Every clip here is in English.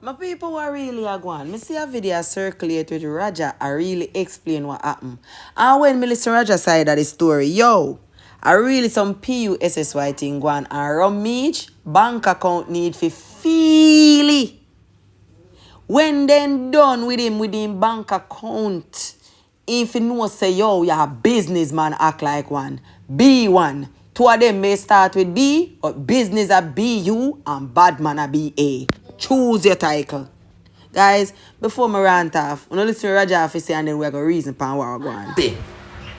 My people were really a gone. Me see a video circulate with Raja. I really explain what happened. And when me listen to Raja side of the story, yo, I really some PUSSY thing going. And Romeich bank account need for feely. When then done with him bank account, if you know say yo, you a businessman act like one, be one. Two of them may start with B, but business a BU and bad man a BA. Choose your title. Guys, before me rant off, I'm listen to Raja say and then we're going to reason upon what we're going.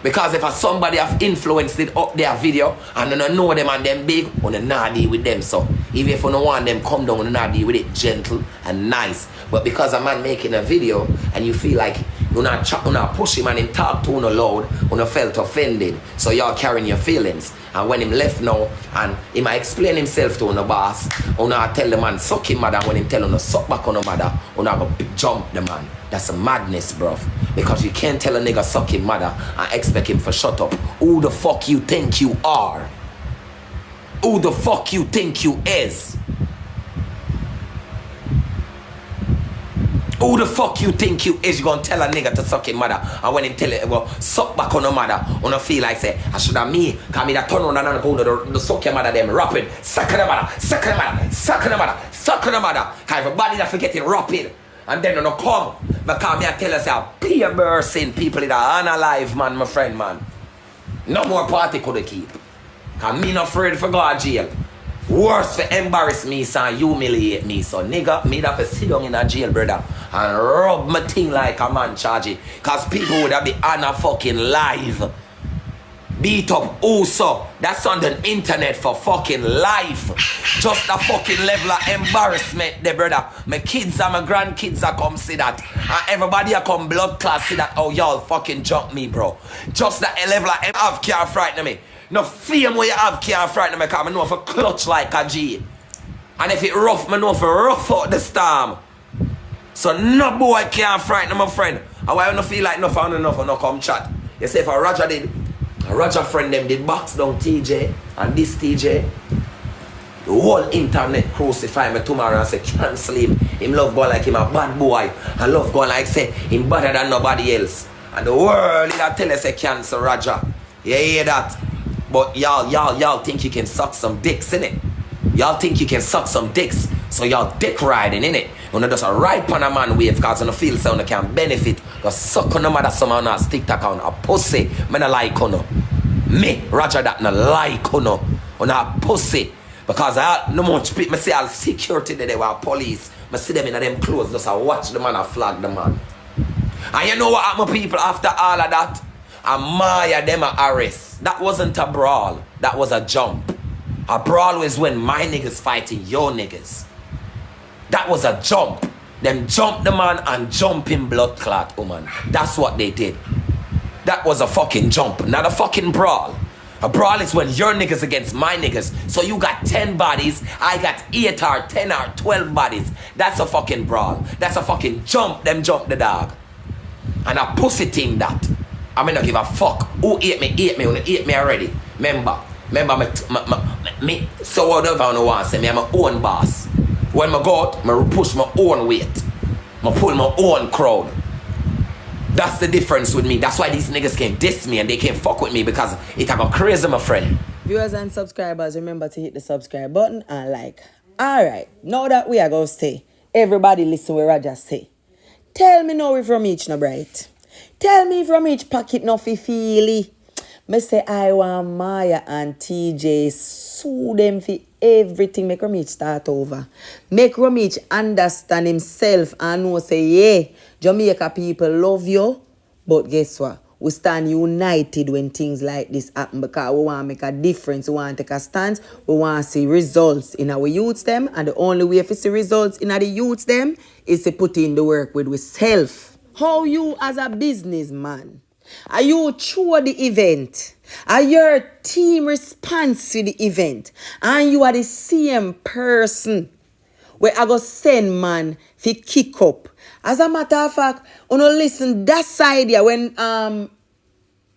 Because if somebody have influenced it up their video and you don't know them and them big, you don't not deal with them. So even if you don't want them come down, you not deal with it gentle and nice. But because a man making a video and you feel like you're not push him and him talk to you loud, you not felt offended. So y'all carrying your feelings. And when him left now and he might explain himself to the boss, you not tell the man suck him mother, when him tell him suck back on the mother, you not go jump the man. That's a madness, bruv. Because you can't tell a nigga suck him mother and expect him for shut up. Who the fuck you think you are? Who the fuck you think you is? Who the fuck you think you is? You gonna tell a nigga to suck him mother, and when him tell it, well, suck back on the mother, on a feel like say, I should have me, cause me that turn on and go to the suck your mother them rapid, suck the mother, suck the mother, suck the mother, suck the mother, cause everybody that forget it rapid, and then on come, because me I tell us how be a mercy people that are unalive, man, my friend, man. No more party could keep, cause me not afraid for God jail. Worse for embarrass me, son, humiliate me. So nigga, me that for sit down in a jail, brother, and rub my thing like a man charge it. Cause people would have been on a fucking live. Beat up also. That's on the internet for fucking life. Just a fucking level of embarrassment there, brother. My kids and my grandkids are come see that. And everybody are come blood class see that. Oh, y'all fucking jump me, bro. Just that level of have can't frighten me. No fame where you have can't frighten me, because I know if I clutch like a G. And if it rough, I know if I rough out the storm. So no boy can't frighten my friend. And why I don't feel like enough and enough and no come chat. You say if a Roger friend them did box down TJ and this TJ, the whole internet crucify me tomorrow and say cancel him. Him love going like him a bad boy. And love going like say him better than nobody else. And the world is that tell us say cancel Roger. You hear that? But y'all think you can suck some dicks, innit? Y'all think you can suck some dicks, so y'all dick riding, innit? You know, just a ride on a man wave, because you know feel so you can benefit. Just suck on the mother someone on stick that on a pussy. Me no like you know. Me, Roger that no like you know. On a pussy. Because I no much people, I see all security there with police. I see them in them clothes, just I watch the man, I flag the man. And you know what happened people after all of that? And Maya them a arrest. That wasn't a brawl. That was a jump. A brawl was when my niggas fighting your niggas. That was a jump. Them jump the man and jump in blood clot woman. That's what they did. That was a fucking jump, not a fucking brawl. A brawl is when your niggas against my niggas. So you got 10 bodies, I got 8 or 10 or 12 bodies. That's a fucking brawl. That's a fucking jump, them jump the dog. And a pussy thing that. I mean, not give a fuck. Who ate me, who ate me already. Remember me, so whatever I want to say, me I'm my own boss. When I go out, I push my own weight. I pull my own crowd. That's the difference with me. That's why these niggas can't diss me and they can't fuck with me, because it I go crazy, my friend. Viewers and subscribers, remember to hit the subscribe button and like. Alright, now that we are going to stay, everybody listen what Raja say. Tell me now if Romeich no bright. Tell me if Romeich pocket no fi feely. Me say I want Maya and TJ sue them for everything. Make Romeich start over. Make Romeich understand himself and know say, yeah, Jamaica people love you. But guess what? We stand united when things like this happen, because we want to make a difference. We want to take a stance. We want to see results in our youths them. And the only way to see results in our youths them is to put in the work with ourselves. How you as a businessman, are you through the event? Are your team response to the event? And you are the same person where I go send man fi kick up. As a matter of fact, you know, listen, that side here when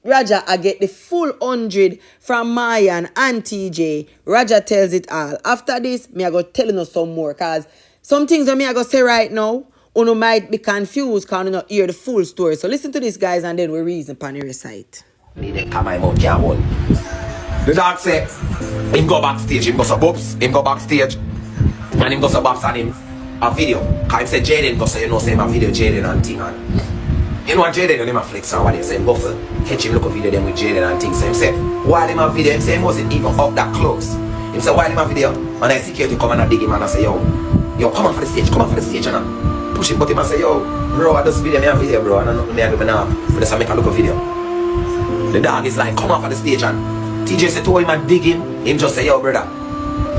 Raja I get the full 100 from Maya and TJ, Raja tells it all. After this, me I go telling us some more, because Some things that me I go say right now, you might be confused because you not hear the full story. So listen to this, guys, and then we reason upon the recite. The dog say, him go backstage, him go so boops, him go backstage, and him go so bops on him a video. Cause him say Jaden go so you know say him a video Jaden and thing and you know Jaden and him a flex and what he say him go for catch him look a video them with Jaden and things. So him say while him a video, him say him wasn't even up that close. Him say while him a video, and I security come and I dig him and I say yo come on for the stage, come on for the stage and I push him but him and say yo bro I just video me a video bro and I don't know me I do me now but just make a look a video. The dog is like come on for the stage and TJ said to him and dig him just say yo brother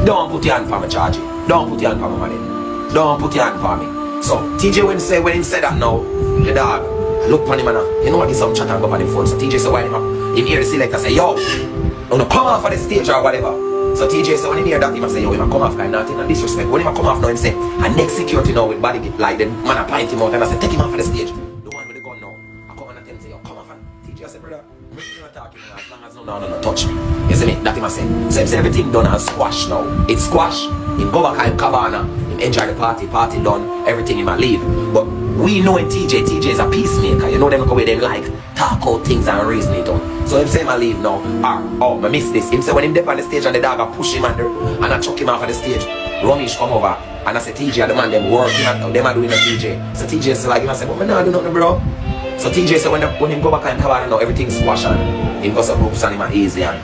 don't put your hand for me charge it. Don't put your hand for me man. Don't put your hand for me. So TJ when him said that now the dog look on him and you know what is some chat and go on him phone. So TJ said why him hear the selector say yo no come off for the stage or whatever. So TJ said when him hear that him say yo him come off kind of nothing and disrespect. When him come off now him say and next security now with body like the man a point him out and I say take him off for the stage. The one with the gun now I come and I tell him say yo come off and TJ said brother you not talking as long as no touch me. You see me? That him a say. So him say everything done and squash now. It's squash. Him go back and cabana. Him enjoy the party done. Everything him a leave. But we know in TJ is a peacemaker. You know them go where they like talk out things and reason it out. So him say him a leave now. I miss this. Him say when him dip on the stage and the dog a push him under and I chuck him off of the stage. Romeich come over and I say TJ the man them working and them a doing a TJ. So TJ say like him I say but me nah do nothing bro. So TJ said when him go back and cabana now everything's squash and him go some groups and him a easy and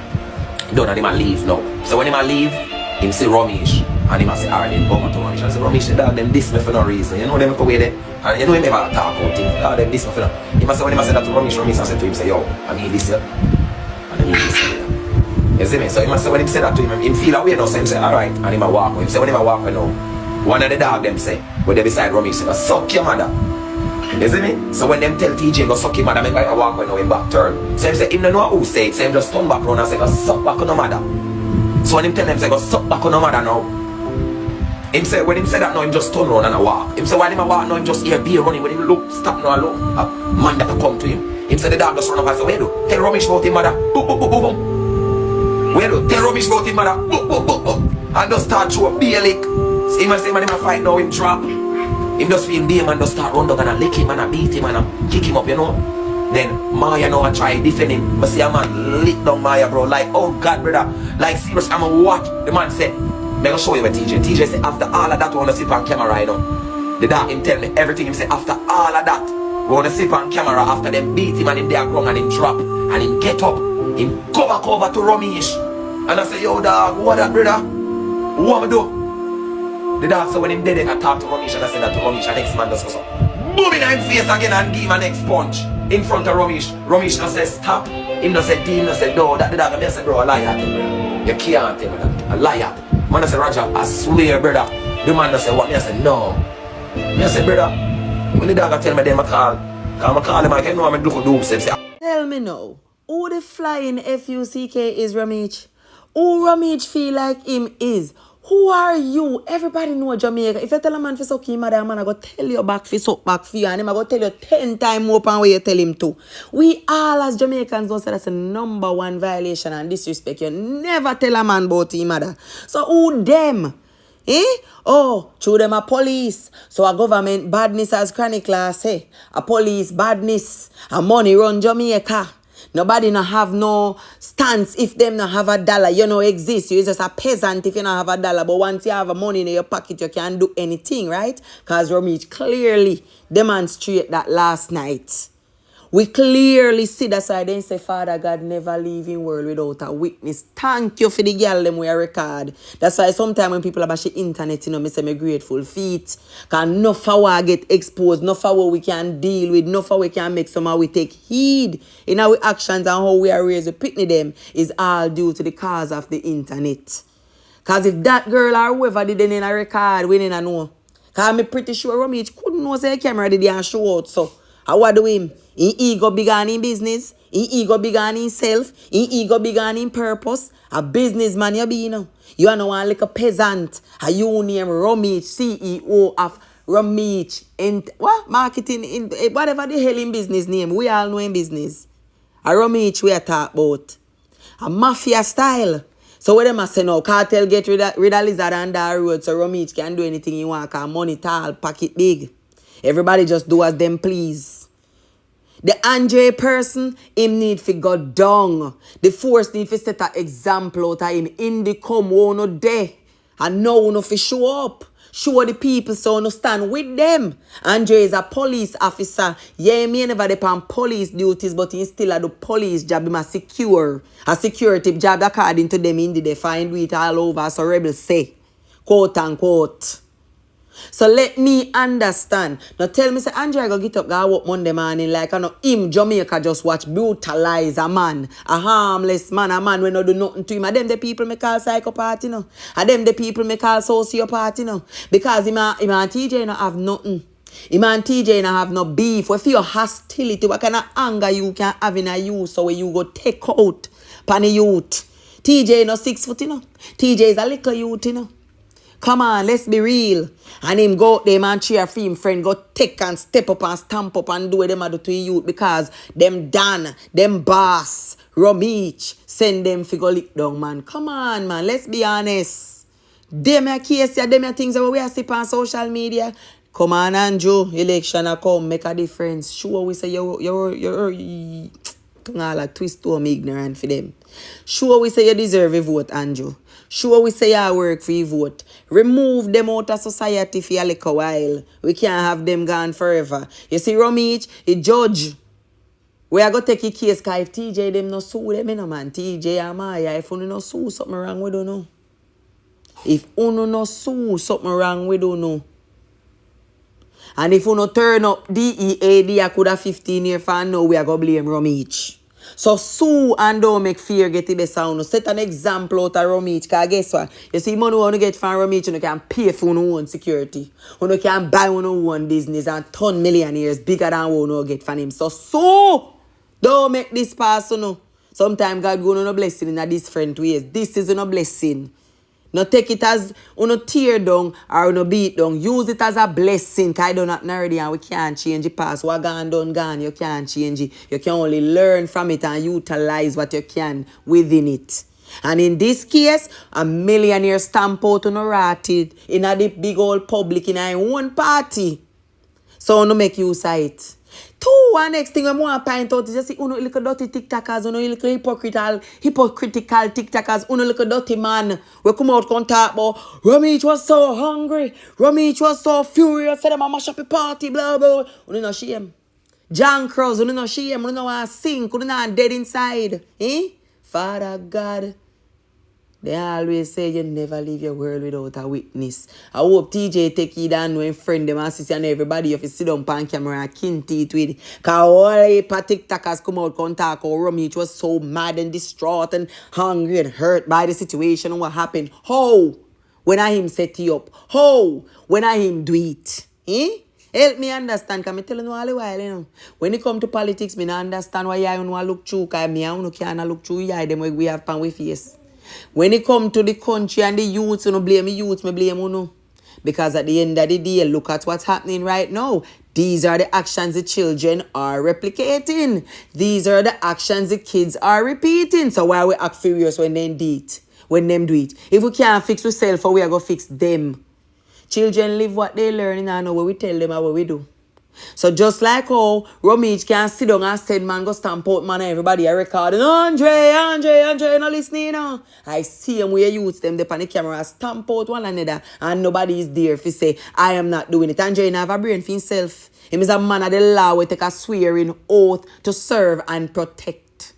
done and him a leave now. So when him a leave, him see Romeich and him a say alright then come to Romeich and say Romeich the dog them diss me for no reason. You know them go away there and you know him never talk about things. Dog them diss me for no. Him a say when him a say that to Romeich I said to him say yo I need this here and I need this here. You see me? So him a say when him say that to him feel away now so him say alright and him a walk away. Him say when him a walk away now one of the dog them say where they beside Romeich say suck your mother. You see me? So when them tell TJ go suck him mother, make I walk when him back turn. So him say him don't know who say it, so him just turn back round and say go suck back on the mother. So when him tell them say go suck back on the mother now, him say when him say that now him just turn round and walk. Him say while him a walk now him just hear beer running. When him look stop now and look a man that come to him. Him say the dog just run up and say where do? Tell Romeich about him mother. Boop boop boop boop boop. Where do? Tell Romeich about him mother. Boop boop boop boop. And just start through a beer lick. So him a say man him a fight now him drop. Him just feel damn and just start run down and lick him and beat him and kick him up, you know. Then Maya now I try defend him. But see a man lick down Maya bro like oh God brother. Like serious I'm a watch. The man said, I'm gonna show you what TJ. TJ said after all of that we wanna sit on camera right now. The dog him tell me everything. Him say after all of that we wanna sit on camera after them beat him and him there ground and him drop and him get up. Him go back over to Romeich. And I say yo dog what that brother? What me do? The dog so when him dead I talk to Romeich and I said that to Romeich and next man does so boom in him face again and give him a next punch in front of Romeich. Romeich no say stop. Him no say him no say no that the dog me say bro a liar thing brother. You can't tell me that. A liar. Man I say Roger I swear brother. The man no say what me I say no. Me I say brother when the dog tell me then I call him I can know I'm do say Tell me now, who the flying FUCK is Romeich? Who Romeich feel like him is? Who are you? Everybody know Jamaica. If you tell a man for suck him, man, I go tell you back for suck back for you, and him I go tell you 10 times more than where you tell him to. We all as Jamaicans know say that's a #1 violation and disrespect. You never tell a man about him, mother. So who them? Oh, through them a police. So a government badness as chronic class say. A police badness. A money run Jamaica. Nobody no have no stance if them no have $1. You no exist. You're just a peasant if you no have $1. But once you have a money in your pocket, you can do anything, right? Because Romeich clearly demonstrate that last night. We clearly see that's why they say Father God never leave in world without a witness. Thank you for the girl them we record. That's why sometimes when people about the internet, you know, me say me grateful feet. Because enough of what get exposed, enough of what we can deal with, enough of we can make somehow we take heed in our actions and how we are raised to pitney them is all due to the cause of the internet. Because if that girl or whoever did in a record, we didn't know. Because I'm pretty sure Romeich couldn't know say the camera did and show out so. How what do him? He ego bigger than in business. He ego bigger than himself. He ego bigger than in purpose. A businessman you be, you know. You are no one like a peasant. A you name Romeich, CEO of Romeich. What? Marketing, in whatever the hell in business name. We all know in business. A Romeich we are talk about. A mafia style. So what them a say now? Cartel get rid of lizard and that road so Romeich can do anything he want because money tall, pocket big. Everybody just do as them please. The Andre person, him need to go down. The force need to set an example out of him. In the come, no there. And now no fi show up. Show the people so no stand with them. Andre is a police officer. Yeah, me never depend police duties, but he still a do police job. Him a security job according to them. Indeed, they find it all over. So rebels say, quote unquote. So let me understand. Now tell me, say, Andre go get up, go work Monday morning like I know him, Jamaica just watch brutalize a man, a harmless man, a man when no do nothing to him. And them the people me call psychopath, you know. And them the people me call sociopath, you know. Because him and TJ no have nothing. Him and TJ no have no beef. If you hostility, what kind of anger you can have in a youth, so where you go take out pan the youth. TJ no 6 foot, you know. TJ is a little youth, you know. Come on, let's be real. And him go out there and cheer for him friend. Go take and step up and stamp up and do what them a do to youth. Because them done, them boss, Romeich, send them fi go lick down, man. Come on, man. Let's be honest. Them a case, them a things that we are see on social media. Come on, Andrew. Election a come, make a difference. Sure, we say you're tongue all a twist to me ignorant for them. Sure, we say you deserve a vote, Andrew. Sure, we say you work for your vote. Remove them out of society for a little while. We can't have them gone forever. You see, Romeich, a judge. We are going to take a case because if TJ them no sue them, you know, man. TJ and Maya, if you no sue, something wrong, we don't know. If you no sue, something wrong, we don't know. And if you no turn up DEAD, I could have 15 years for now, we are going to blame Romeich. So sue and don't make fear get the best sound. Set an example out of Romeich. Because guess what? You see money you get from Romeich, you can pay for your own security. You can buy your own business and turn millionaires bigger than what you get from him. So sue! Don't make this pass, you know. Sometimes God go on a blessing in a different ways. This is a blessing. Not take it as tear down or beat down. Use it as a blessing. Because I don't know already and we can't change the past. What gone, you can't change it. You can only learn from it and utilize what you can within it. And in this case, a millionaire stamp out on a ratted in a big old public in a one party. So no make use of it. Two, one next thing I want to point out is just see, little dirty TikTokers, little hypocritical TikTokers, little dirty man. We come out and talk about Romeich was so hungry, Romeich was so furious, said them a mash up a party, blah blah. You no shame. John Cross, you no shame, you no want to sink, you no dead inside. Father God. They always say you never leave your world without a witness. I hope TJ take you down when friend them and sister and everybody if you sit down on camera and kin teeth with it. Because all the TikTokers come out and talk how Romeich was so mad and distraught and hungry and hurt by the situation and what happened. How? When I him set you up. How? When I him do it. Help me understand, because I tell you all the while, you know. When it come to politics, I don't understand why I don't look through, because I can't look through them we have pan with face. When it come to the country and the youths, you know, blame the youths, me blame you know. Because at the end of the day, look at what's happening right now. These are the actions the children are replicating. These are the actions the kids are repeating. So why we act furious when they do it? When them do it? If we can't fix ourselves, we are going to fix them. Children live what they learn and know what we tell them and what we do. So just like how Romeich can sit down and say, man, go stamp out, man, everybody are recording. Andre, no listening, you know. I see them where youths them up on the camera stamp out one another and nobody is there if say, I am not doing it. Andre have a brain for himself. He is a man of the law who take a swearing oath to serve and protect.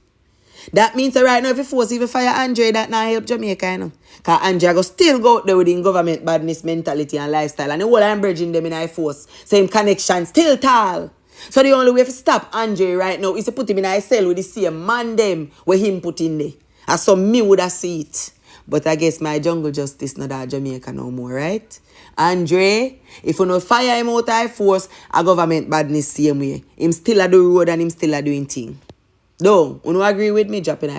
That means that right now if you force even fire Andre, that not help Jamaica, you know. Because Andre go still go out there with the government badness mentality and lifestyle. And the whole I'm bridging them in a force. Same connection, still tall. So the only way to stop Andre right now is to put him in a cell with the same man them where him put in there. And so me would have see it. But I guess my jungle justice not that Jamaica no more, right? Andre, if you no fire him out of force, a government badness same way. Him still a do road and him still a doing thing. No, you no agree with me, dropping